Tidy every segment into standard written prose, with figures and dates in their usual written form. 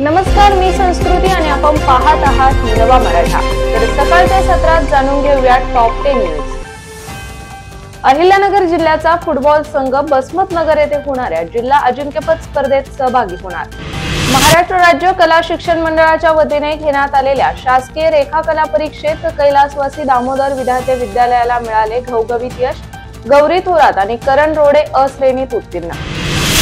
नमस्कार, मी संस्कृती आणि आपण पाहत आहात नवा मराठा। तर सकाळच्या सत्रात जाणून घेऊया टॉप 10 न्यूज। अहिल्यानगर जिल्ह्याचा फुटबॉल संघ बसमतनगर येथे होणाऱ्या जिल्हा अजिंक्यपद स्पर्धेत सहभागी होणार। महाराष्ट्र राज्य कला शिक्षण मंडळाच्या वतीने घेण्यात आलेल्या शासकीय रेखा कला परीक्षेत कैलासवासी दामोदर विद्यार्थी विद्यालयाला मिळाले घवघवीत यश। गौरी थोरात आणि करण रोडे अ श्रेणीत उत्तीर्ण।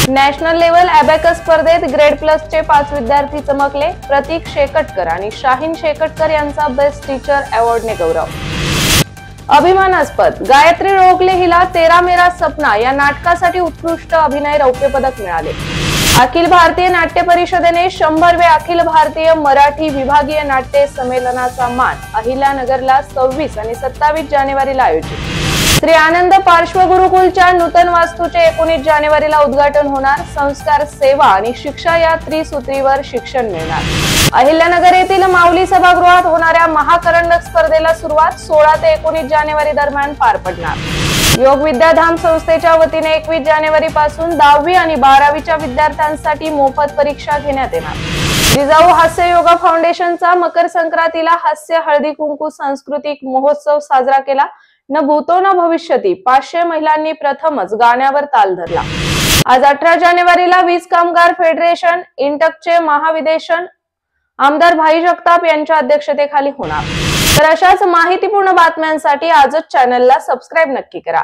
नॅशनल लेवल अबॅकस स्पर्धेत ग्रेड प्लस चे 5 विद्यार्थी चमकले। प्रतीक शेकटकर आणि शाहीन शेकटकर यांचा बेस्ट टीचर अवॉर्डने गौरव। अभिमानास्पद गायत्री रोगले हिला तेरा मेरा सपना या नाटकासाठी उत्कृष्ट अभिनय रौप्य पदक मिळाले। अखिल भारतीय नाट्य परिषदेने 100वे अखिल भारतीय मराठी विभागीय नाट्य संमेलनाचा मान अहिल्यानगरला 26 आणि 27 जानेवारीला आयोजित। श्री आनंद पार्श्व गुरुकुलच्या नूतन वास्तूचे 19 जानेवारीला उद्घाटन होणार। संस्कार, सेवा आणि शिक्षा या त्रिसूत्रीवर शिक्षण मिळणार। अहिल्यानगर येथील माऊली सभागृहात होणाऱ्या महाकरंडक स्पर्धेला सुरुवात 16 ते 19 जानेवारी दरम्यान पार पडणार। योग विद्याधाम संस्थेच्या वतीने 21 जानेवारी पासून 10वी आणि 12वीच्या विद्यार्थ्यांसाठी मोफत परीक्षा घेण्यात येणार। जिजाऊ हास्य योगा फाउंडेशनचा मकर संक्रांतीला हास्य हळदी कुंकू सांस्कृतिक महोत्सव साजरा केला। न भूतो न भविष्यती 500 महिलांनी प्रथमच गाण्यावर ताल धरला। आज 18 जानेवारीला वीज कामगार फेडरेशन इंटकचे महाविधिवेशन आमदार भाई जगताप यांच्या अध्यक्षतेखाली होणार। तर अशाच माहितीपूर्ण बातम्यांसाठी आजच चॅनलला सबस्क्राइब नक्की करा।